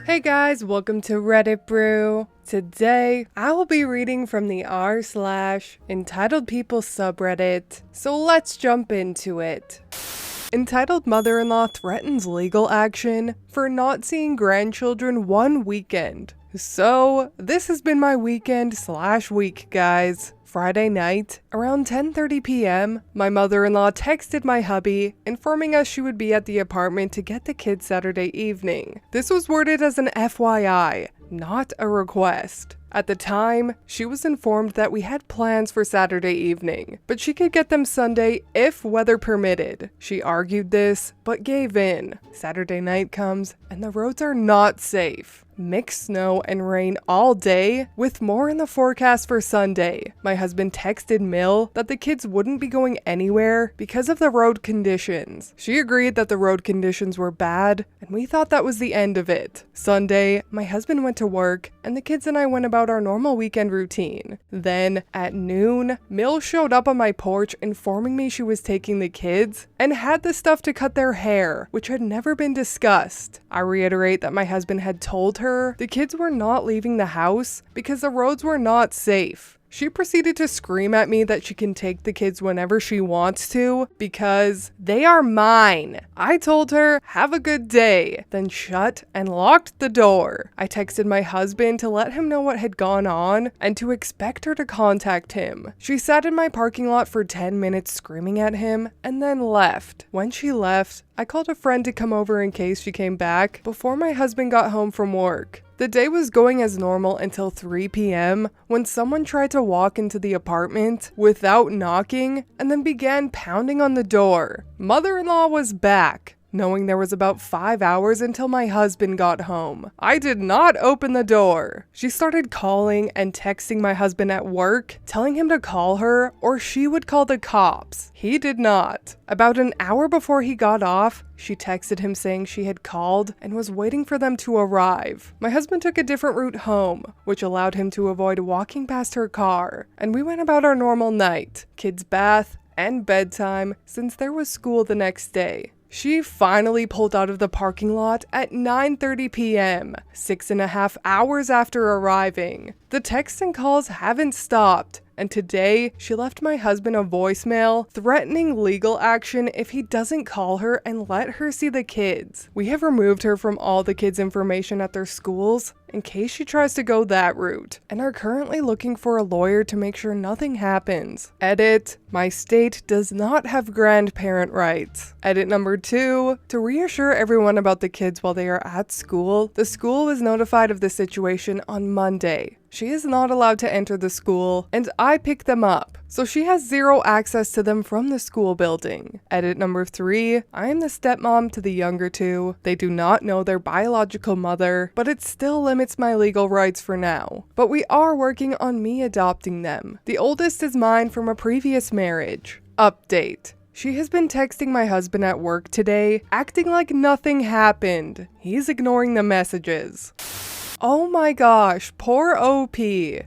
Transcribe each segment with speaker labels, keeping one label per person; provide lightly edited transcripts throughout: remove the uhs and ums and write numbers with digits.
Speaker 1: Hey guys, welcome to Reddit Brew. Today, I will be reading from the r/EntitledPeople subreddit, so let's jump into it. Entitled mother-in-law threatens legal action for not seeing grandchildren one weekend. So, this has been my weekend/week, guys. Friday night, around 10:30 p.m., my mother-in-law texted my hubby, informing us she would be at the apartment to get the kids Saturday evening. This was worded as an FYI, not a request. At the time, she was informed that we had plans for Saturday evening, but she could get them Sunday if weather permitted. She argued this, but gave in. Saturday night comes, and the roads are not safe. Mixed snow and rain all day, with more in the forecast for Sunday. My husband texted Mill that the kids wouldn't be going anywhere because of the road conditions. She agreed that the road conditions were bad, and we thought that was the end of it. Sunday, my husband went to work, and the kids and I went about our normal weekend routine. Then, at noon, Mill showed up on my porch informing me she was taking the kids, and had the stuff to cut their hair, which had never been discussed. I reiterate that my husband had told her the kids were not leaving the house because the roads were not safe. She proceeded to scream at me that she can take the kids whenever she wants to because they are mine. I told her, have a good day, then shut and locked the door. I texted my husband to let him know what had gone on and to expect her to contact him. She sat in my parking lot for 10 minutes screaming at him and then left. When she left, I called a friend to come over in case she came back before my husband got home from work. The day was going as normal until 3 p.m. when someone tried to walk into the apartment without knocking and then began pounding on the door. Mother-in-law was back, knowing there was about 5 hours until my husband got home. I did not open the door. She started calling and texting my husband at work, telling him to call her or she would call the cops. He did not. About an hour before he got off, she texted him saying she had called and was waiting for them to arrive. My husband took a different route home, which allowed him to avoid walking past her car, and we went about our normal night, kids' bath, and bedtime since there was school the next day. She finally pulled out of the parking lot at 9:30 p.m., 6.5 hours after arriving. The texts and calls haven't stopped, and today she left my husband a voicemail threatening legal action if he doesn't call her and let her see the kids. We have removed her from all the kids' information at their schools in case she tries to go that route, and are currently looking for a lawyer to make sure nothing happens. Edit: my state does not have grandparent rights. Edit number 2: to reassure everyone about the kids while they are at school, the school was notified of the situation on Monday. She is not allowed to enter the school, and I pick them up, so she has zero access to them from the school building. Edit number 3: I am the stepmom to the younger two. They do not know their biological mother, but it still limits my legal rights for now. But we are working on me adopting them. The oldest is mine from a previous marriage. Update: she has been texting my husband at work today, acting like nothing happened. He's ignoring the messages. Oh my gosh, poor OP.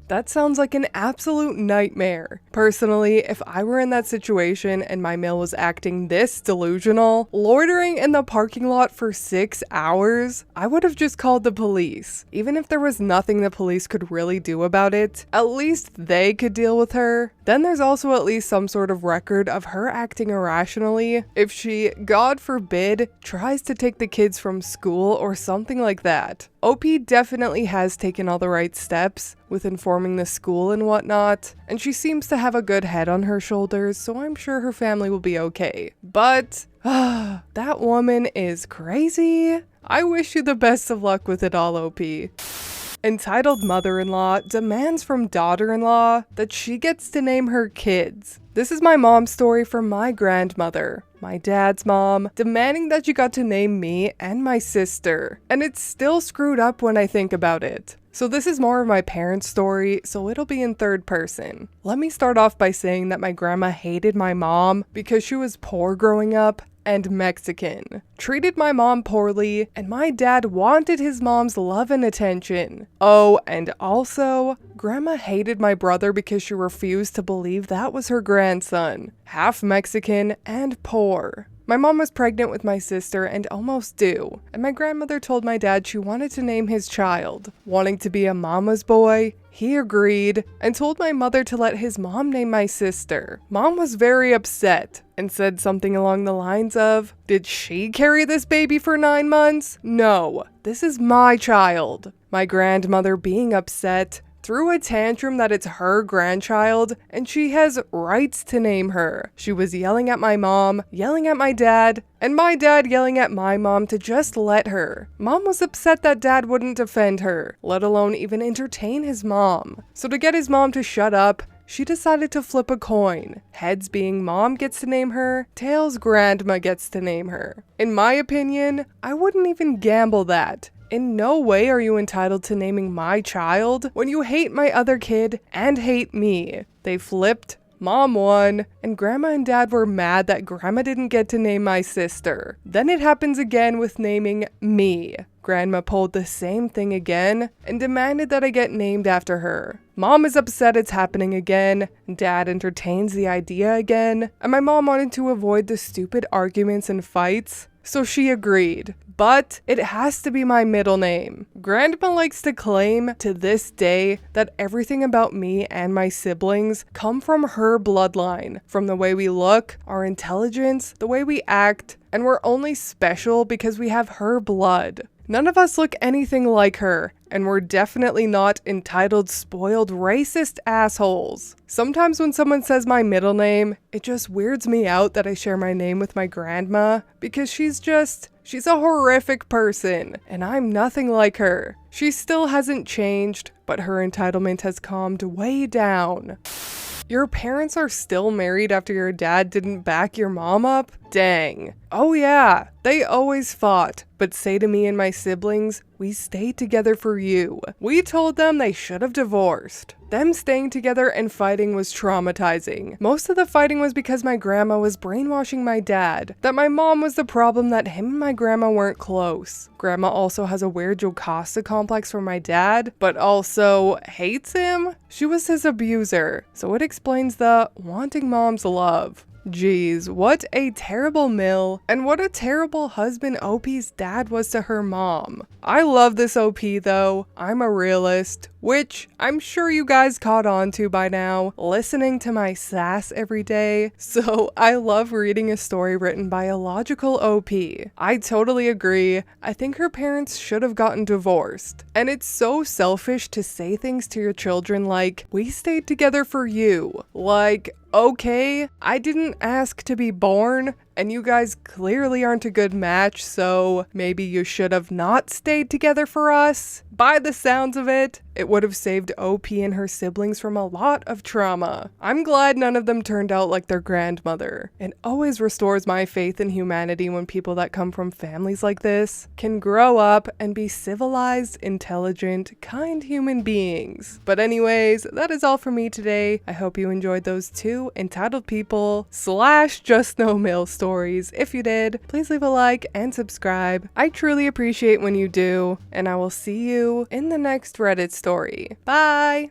Speaker 1: That sounds like an absolute nightmare. Personally, if I were in that situation and my male was acting this delusional, loitering in the parking lot for 6 hours, I would have just called the police. Even if there was nothing the police could really do about it, at least they could deal with her. Then there's also at least some sort of record of her acting irrationally if she, God forbid, tries to take the kids from school or something like that. OP definitely has taken all the right steps with informing the school and whatnot, and she seems to have a good head on her shoulders, so I'm sure her family will be okay. But, that woman is crazy. I wish you the best of luck with it all, OP. Entitled mother-in-law demands from daughter-in-law that she gets to name her kids. This is my mom's story from my grandmother, my dad's mom, demanding that you got to name me and my sister. And it's still screwed up when I think about it. So this is more of my parents' story, so it'll be in third person. Let me start off by saying that my grandma hated my mom because she was poor growing up and Mexican, treated my mom poorly, and my dad wanted his mom's love and attention. Oh, and also, Grandma hated my brother because she refused to believe that was her grandson, half Mexican and poor. My mom was pregnant with my sister and almost due, and my grandmother told my dad she wanted to name his child. Wanting to be a mama's boy, he agreed and told my mother to let his mom name my sister. Mom was very upset and said something along the lines of, "Did she carry this baby for 9 months? No, this is my child." My grandmother, being upset, threw a tantrum that it's her grandchild and she has rights to name her. She was yelling at my mom, yelling at my dad, and my dad yelling at my mom to just let her. Mom was upset that dad wouldn't defend her, let alone even entertain his mom. So to get his mom to shut up, she decided to flip a coin. Heads being mom gets to name her, tails grandma gets to name her. In my opinion, I wouldn't even gamble that. In no way are you entitled to naming my child when you hate my other kid and hate me. They flipped, mom won, and grandma and dad were mad that grandma didn't get to name my sister. Then it happens again with naming me. Grandma pulled the same thing again and demanded that I get named after her. Mom is upset it's happening again, dad entertains the idea again, and my mom wanted to avoid the stupid arguments and fights, so she agreed. But it has to be my middle name. Grandma likes to claim to this day that everything about me and my siblings come from her bloodline, from the way we look, our intelligence, the way we act, and we're only special because we have her blood. None of us look anything like her, and we're definitely not entitled, spoiled, racist assholes. Sometimes when someone says my middle name, it just weirds me out that I share my name with my grandma, because she's a horrific person, and I'm nothing like her. She still hasn't changed, but her entitlement has calmed way down. Your parents are still married after your dad didn't back your mom up? Dang. Oh yeah, they always fought, but say to me and my siblings, we stayed together for you. We told them they should have divorced. Them staying together and fighting was traumatizing. Most of the fighting was because my grandma was brainwashing my dad, that my mom was the problem, that him and my grandma weren't close. Grandma also has a weird Jocasta complex for my dad, but also hates him. She was his abuser, so it explains the wanting mom's love. Geez, what a terrible mill, and what a terrible husband OP's dad was to her mom. I love this OP though. I'm a realist, which I'm sure you guys caught on to by now, listening to my sass every day. So I love reading a story written by a logical OP. I totally agree. I think her parents should have gotten divorced. And it's so selfish to say things to your children like, we stayed together for you. Like, okay, I didn't ask to be born, and you guys clearly aren't a good match, so maybe you should have not stayed together for us. By the sounds of it, it would have saved OP and her siblings from a lot of trauma. I'm glad none of them turned out like their grandmother. It always restores my faith in humanity when people that come from families like this can grow up and be civilized, intelligent, kind human beings. But anyways, that is all for me today. I hope you enjoyed those 2 entitled people / just no mail stories. If you did, please leave a like and subscribe. I truly appreciate when you do, and I will see you in the next Reddit story. Bye!